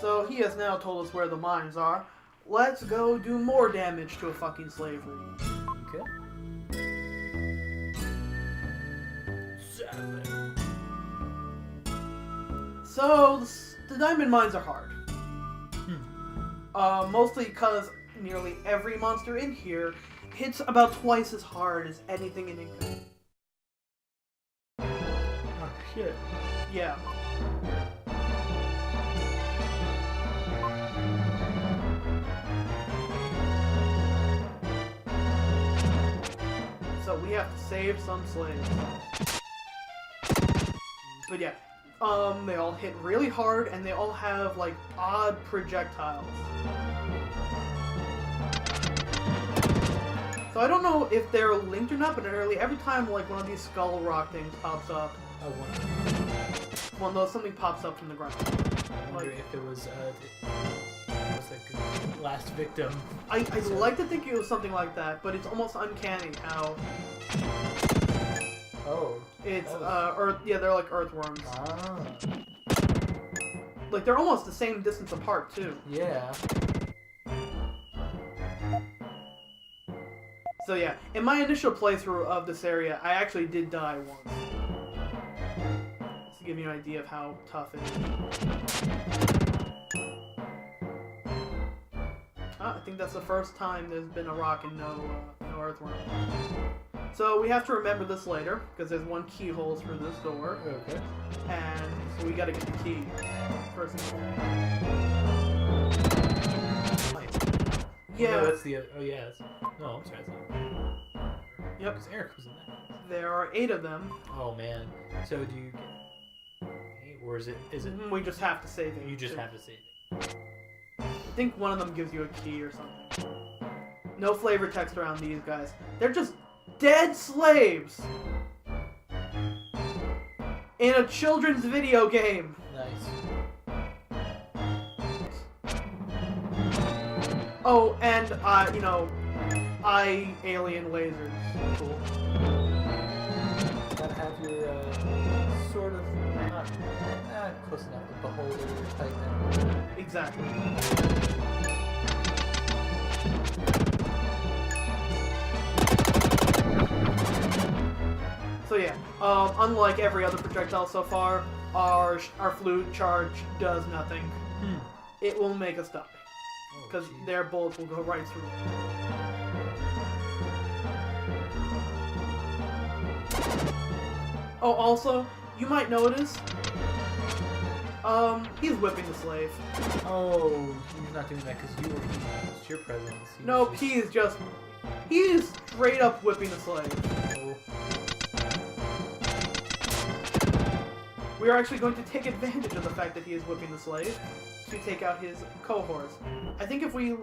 So he has now told us where the mines are. Let's go do more damage to a fucking slavery. Okay. 7. So the diamond mines are hard. Mostly because nearly every monster in here hits about twice as hard as anything in Infinite. Oh shit. Yeah. So we have to save some slaves. But yeah, they all hit really hard and they all have like odd projectiles. So I don't know if they're linked or not, but every time like one of these skull rock things pops up, something pops up from the ground. I wonder if it was like last victim. I'd like to think it was something like that, but it's almost uncanny how it's earth. Yeah, they're like earthworms. Ah. Like they're almost the same distance apart too. Yeah. So yeah, in my initial playthrough of this area, I actually did die once. Just to give you an idea of how tough it is. I think that's the first time there's been a rock and no earthworm. So we have to remember this later, because there's one keyhole through this door. Okay. And so we gotta get the key first and foremost. Yeah. No, that's the. Oh yeah. No, I'm sorry. Yep. Because Eric was in that. There are 8 of them. Oh man. So do you get 8, or is it? We just have to save it. You just have to save it. I think one of them gives you a key or something. No flavor text around these guys. They're just dead slaves in a children's video game. Nice. Oh, and alien lasers. Cool. Gotta have your sort of not close enough, but beholder type thing. Exactly. So yeah, unlike every other projectile so far, our flute charge does nothing. It will make us die. Because their bullets will go right through. Oh, also, you might notice, he's whipping the slave. Oh, he's not doing that because it's your presence. Nope, he is straight up whipping the slave. Oh. We are actually going to take advantage of the fact that he is whipping the slave to take out his cohorts. I think if we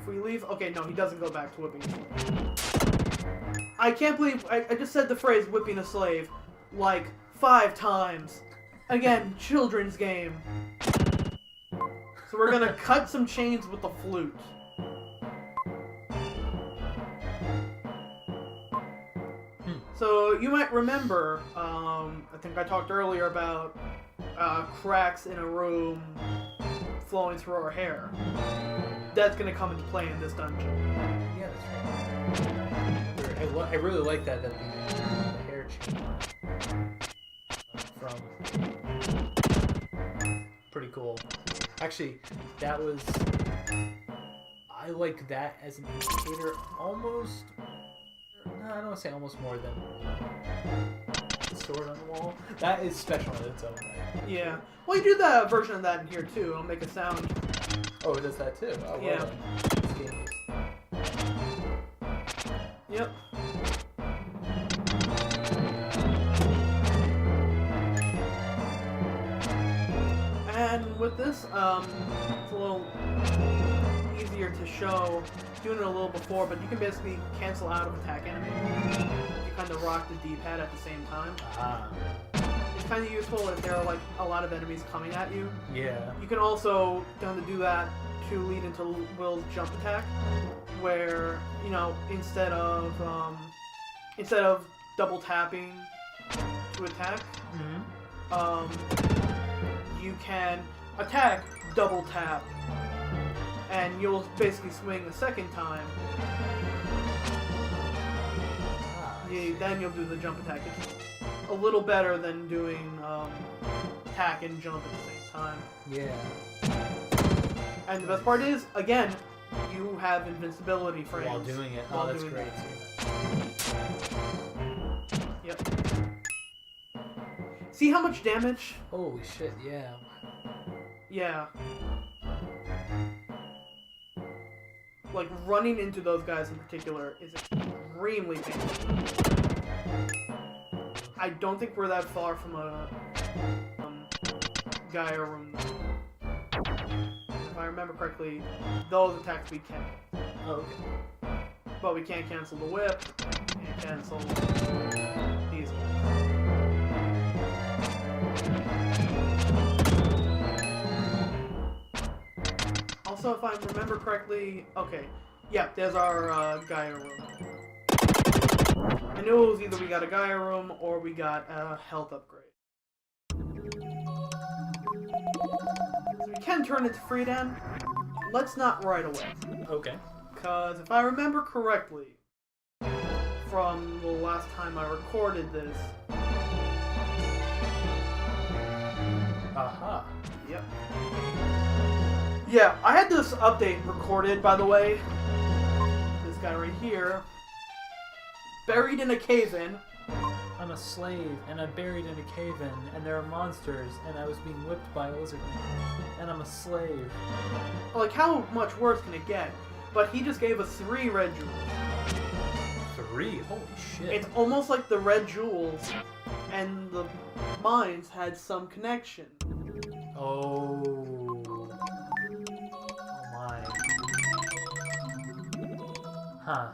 leave... Okay, no, he doesn't go back to whipping a slave. I can't believe... I just said the phrase whipping a slave like 5 times. Again, children's game. So we're gonna cut some chains with the flute. So you might remember, I think I talked earlier about cracks in a room flowing through our hair. That's going to come into play in this dungeon. Yeah, that's right. I really like that the hair change from pretty cool. Actually, that was... I like that as an indicator almost... No, I don't want to say almost more than the sword on the wall. That is special in its own way. Yeah. Well, you do the version of that in here too. It'll make a sound. Oh, it does that too? Oh, well yeah. Done. This game is... Yep. And with this, it's a little easier to show. Doing it a little before, but you can basically cancel out of attack enemies. You kind of rock the D-pad at the same time. It's kind of useful if there are like a lot of enemies coming at you. Yeah. You can also kind of do that to lead into Will's jump attack, where instead of double tapping to attack, you can attack, double tap, and you'll basically swing a second time. Then you'll do the jump attack. It's a little better than doing attack and jump at the same time. Yeah. And the best part is, again, you have invincibility frames. While doing it. While Oh, that's doing great. Yep. See how much damage? Holy shit, yeah. Yeah. Like, running into those guys in particular is extremely painful. I don't think we're that far from a Gaia room, though. If I remember correctly, those attacks we can. Oh, okay. But we can't cancel the whip, and cancel these ones. Also, if I remember correctly, okay, yeah, there's our Gaia room. I knew it was either we got a Gaia room or we got a health upgrade. So we can turn it to Freedom. Let's not right away. Okay. Because if I remember correctly, from the last time I recorded this... Aha. Yep. Yeah, I had this update recorded, by the way. This guy right here. Buried in a cave-in. I'm a slave, and I'm buried in a cave-in, and there are monsters, and I was being whipped by a lizard man, and I'm a slave. Like, how much worse can it get? But he just gave us 3 red jewels. 3? Holy shit. It's almost like the red jewels and the mines had some connection. Oh. Oh my. Huh.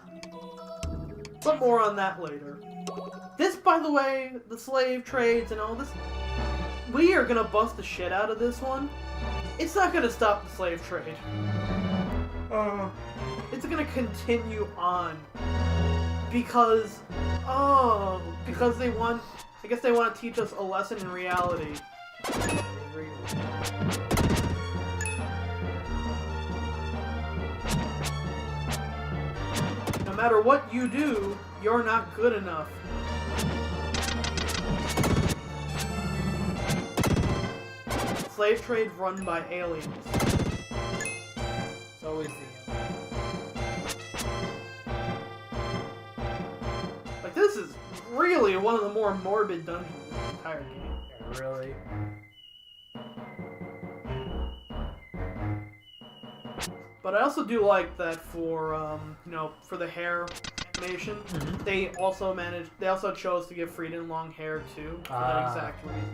But more on that later. This, by the way, the slave trades and all this, we are gonna bust the shit out of this one. It's not gonna stop the slave trade. It's gonna continue on. Because they want, I guess they want to teach us a lesson in reality. No matter what you do, you're not good enough. Slave trade run by aliens. It's always the... Like, this is really one of the more morbid dungeons in the entire game. Yeah, really? But I also do like that for, you know, for the hair animation, they also chose to give Frieden long hair too, for that exact reason.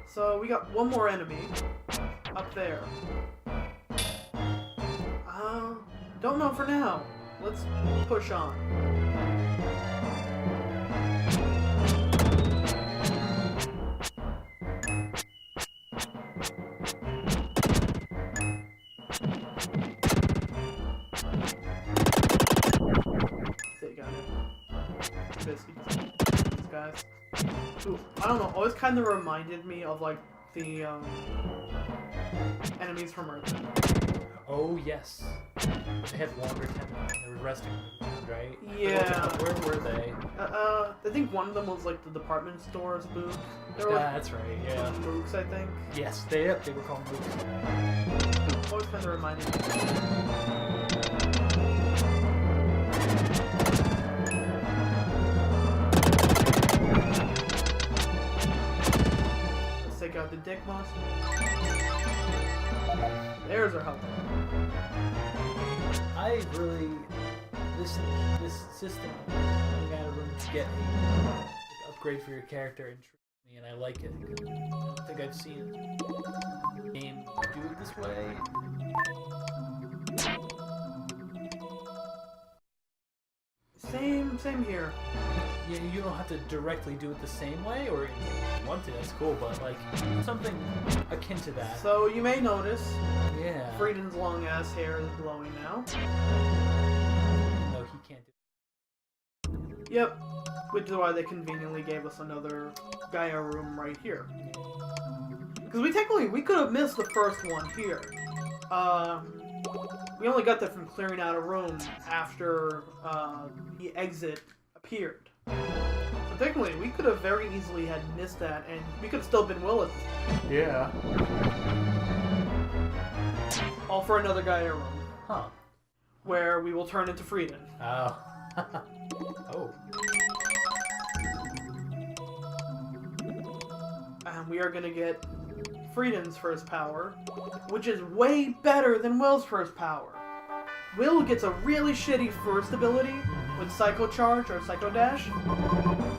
So we got one more enemy up there. Don't know for now. Let's push on. They got it. Biscuits. These guys. Ooh, I don't know. Always kind of reminded me of like the enemies from Earth. Oh, yes. They had longer tentacles. They were resting, right? Yeah. Where were they? I think one of them was like the department store's booth. They were like That's right, yeah. mooks, I think. Yes, they were called mooks. Always kind of reminded me. Let's take out the dick monster. There's our help. I really... This system, you got a room to get an upgrade for your character intrigues me, and I like it. I don't think I've seen a game do it this way. Same here. Yeah, you don't have to directly do it the same way, or if you want to, that's cool, but like, something akin to that. So you may notice, Yeah. Frieden's long ass hair is glowing now. No, he can't do it. Yep, Which is why they conveniently gave us another Gaia room right here. Because we could have missed the first one here. We only got that from clearing out a room after the exit appeared. So technically, we could have very easily had missed that, and we could have still been Willis. Yeah. All for another Gaia room. Huh. Where we will turn into Frieden. Oh. Oh. And we are going to get Frieden's first power, which is way better than Will's first power. Will gets a really shitty first ability with Psycho Charge or Psycho Dash,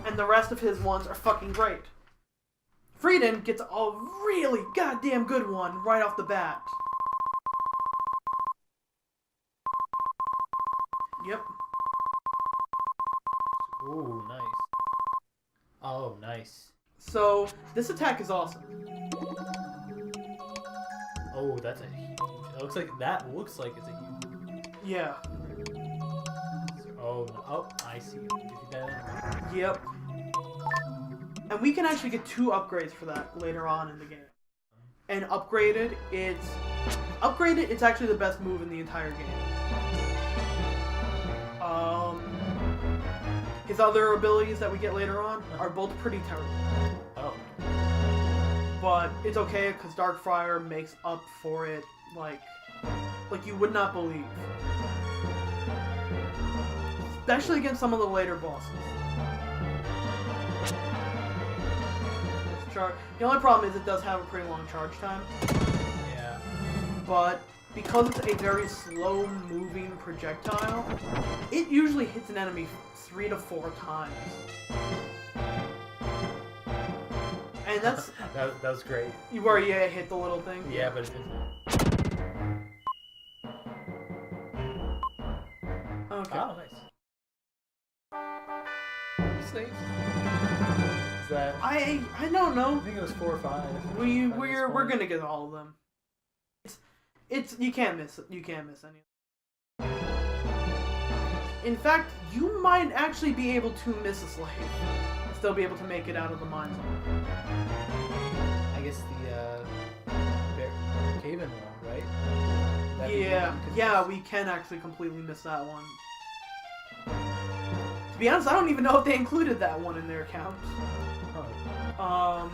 and the rest of his ones are fucking great. Frieden gets a really goddamn good one right off the bat. Yep. Ooh, nice. Oh, nice. So, this attack is awesome. Oh, that's a huge... That looks like it's a huge... Yeah. Oh, oh, I see. Did you see that? Yep. And we can actually get 2 upgrades for that later on in the game. And upgraded, it's actually the best move in the entire game. His other abilities that we get later on are both pretty terrible. Oh. But it's okay because Darkfire makes up for it like you would not believe. Especially against some of the later bosses. The only problem is it does have a pretty long charge time. Yeah. But because it's a very slow moving projectile, it usually hits an enemy 3 to 4 times. And that's... that was great. Where you hit the little thing? Yeah, but it Okay. Oh, nice. Slaves? Is that... I don't know. I think it was 4 or 5. We're gonna get all of them. It's you can't miss it. You can't miss any. In fact, you might actually be able to miss a slave and still be able to make it out of the mine zone. I guess the Caven one, right? Yeah, we can actually completely miss that one. To be honest, I don't even know if they included that one in their count. Oh.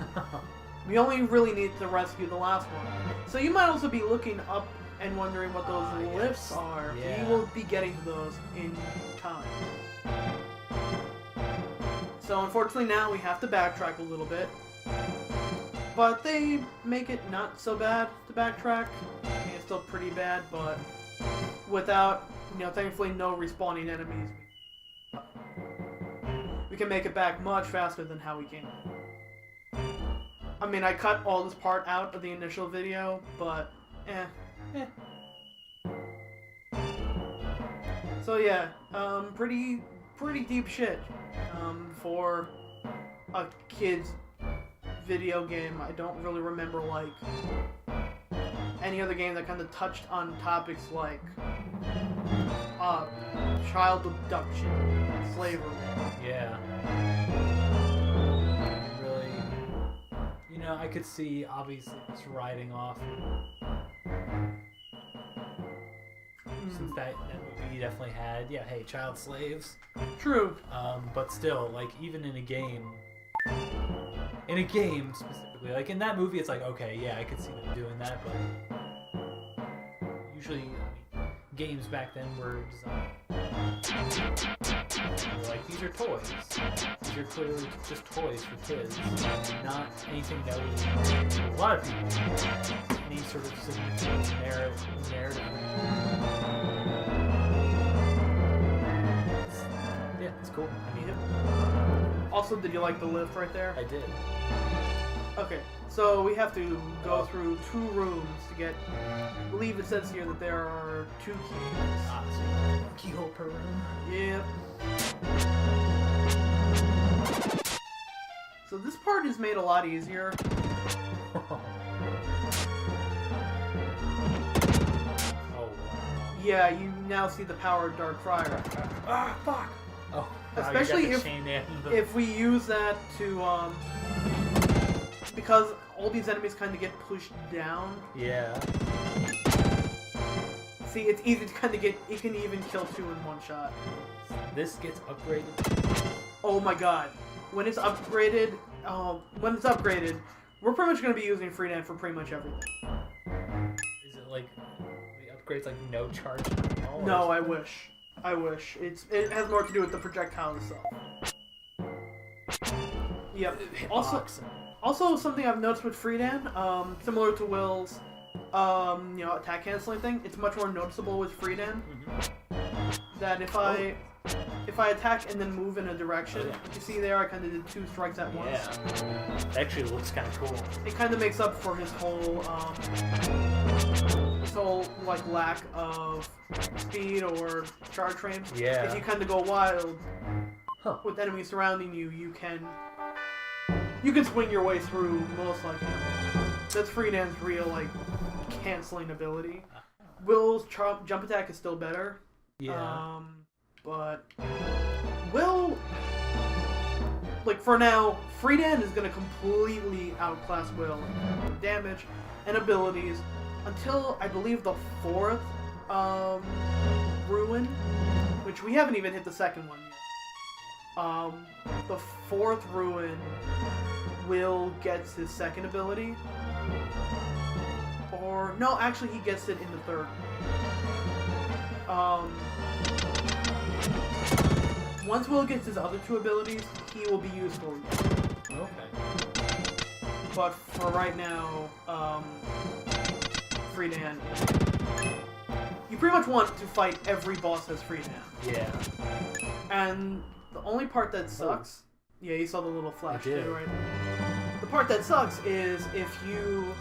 We only really need to rescue the last one. So you might also be looking up and wondering what those lifts are. Yeah. We will be getting to those in time. So unfortunately now we have to backtrack a little bit. But they make it not so bad to backtrack. I mean, it's still pretty bad, but without, thankfully no respawning enemies. We can make it back much faster than how we came. I mean, I cut all this part out of the initial video, but So yeah, pretty deep shit for a kid's video game. I don't really remember like any other game that kind of touched on topics like child abduction, slavery. Yeah. Really, I could see obviously it's riding off. Since that movie definitely had, hey, child slaves. True. But still, like, even in a game specifically, like in that movie, it's like, okay, yeah, I could see them doing that, but usually, games back then were designed like, these are toys. These are clearly just toys for kids, not anything that would, a lot of people, any sort of significant narrative. Yeah, it's cool. I mean, Also, did you like the lift right there? I did. Okay, so we have to go through 2 rooms to get... I believe it says here that there are 2 keys. Ah, so keyhole per room. Yep. So this part is made a lot easier. Oh, wow. Yeah, you now see the power of Dark Friar. Ah, fuck! Oh. Especially you got the chain and the... if we use that to because all these enemies kind of get pushed down. Yeah. See, it's easy to kind of get. It can even kill 2 in one shot. This gets upgraded. Oh my god! When it's upgraded, we're pretty much going to be using Freedan for pretty much everything. Is it like the upgrades like no charge? No, I wish. I wish. It has more to do with the projectile itself. Yep. Also something I've noticed with Freedan, similar to Will's, attack canceling thing, it's much more noticeable with Freedan. That if I attack and then move in a direction, you see there, I kind of did 2 strikes at once. Yeah. It actually looks kind of cool. It kind of makes up for his whole like lack of speed or charge frame. Yeah. If you kind of go wild with enemies surrounding you, you can swing your way through most like him. That's Freedan's real like canceling ability. Will's jump attack is still better. Yeah. But Will, like for now, Freedan is gonna completely outclass Will in damage and abilities until I believe the 4th ruin, which we haven't even hit the 2nd one yet. The 4th ruin, Will gets his 2nd ability. Or no, actually he gets it in the 3rd. Once Will gets his other 2 abilities, he will be useful again. Okay. But for right now, Freedan, you pretty much want to fight every boss as Freedan. Yeah. And the only part that sucks, yeah, you saw the little flash too, right? The part that sucks is if you,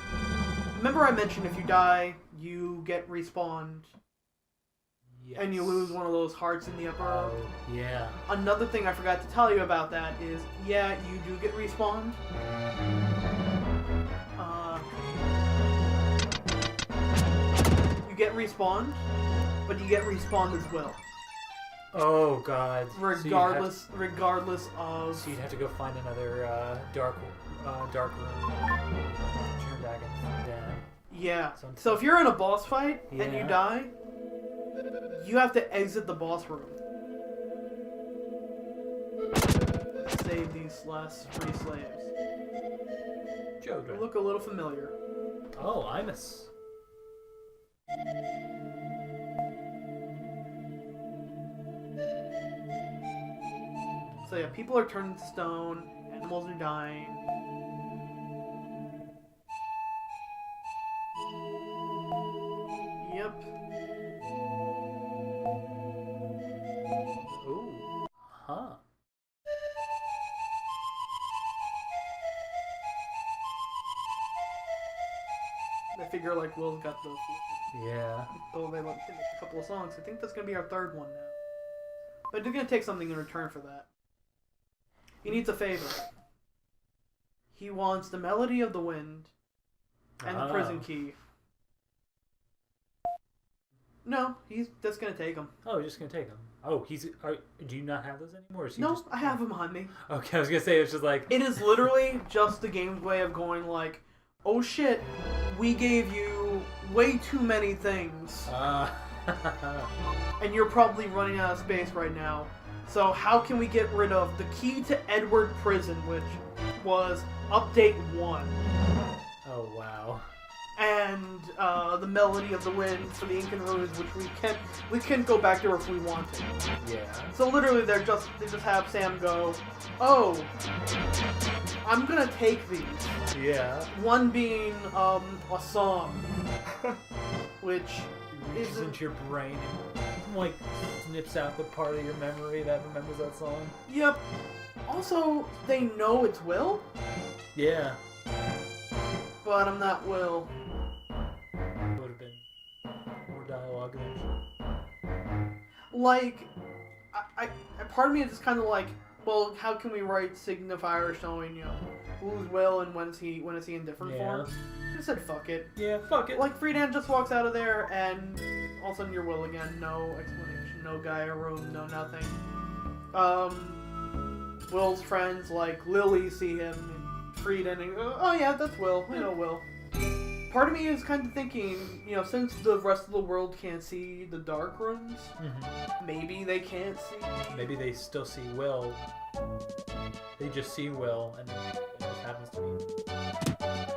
remember I mentioned if you die, you get respawned. Yes. And you lose one of those hearts in the upper. Oh, yeah. Another thing I forgot to tell you about that is, yeah, you do get respawned. You get respawned, but you get respawned as well. Oh god. Regardless of. So you'd have to go find another dark room. Turn back and then. Yeah. So if you're in a boss fight and you die, you have to exit the boss room. Save these last 3 slaves. Children. They look a little familiar. Oh, Imus. So yeah, people are turning to stone, animals are dying. Yep. Ooh. Huh. I figure like Will's got the. Yeah. Oh, they make a couple of songs. I think that's gonna be our 3rd one now. But they're gonna take something in return for that. He needs a favor. He wants the melody of the wind and the prison key. No, that's gonna take him. Oh, he's just gonna take him. Oh, do you not have those anymore? Or is he no, just... I have him on me. Okay, I was gonna say it's just like it is literally just the game's way of going like, oh shit, we gave you way too many things, and you're probably running out of space right now. So how can we get rid of the key to Edward Prison, which was update 1? Oh wow. And the melody of the wind for the Incan Ruins, which we can't go back there if we want to. Yeah. So literally, they just have Sam go, oh, I'm gonna take these. Yeah. One being a song, which reaches into your brain and like snips out the part of your memory that remembers that song. Yep. Also, they know it's Will. Yeah. But I'm not Will. Would have been more dialogue there. Like, I part of me is just kind of like, well, how can we write signifiers showing, who's Will and when is he in different forms? I said fuck it. Yeah, fuck it. Like, Freedan just walks out of there and all of a sudden you're Will again. No explanation, no Gaia room, no nothing. Will's friends like Lily see him and Frieden and oh yeah, that's Will. We know Will. Part of me is kind of thinking, you know, since the rest of the world can't see the dark rooms, maybe they can't see. Maybe they still see Will. They just see Will, and it just happens to be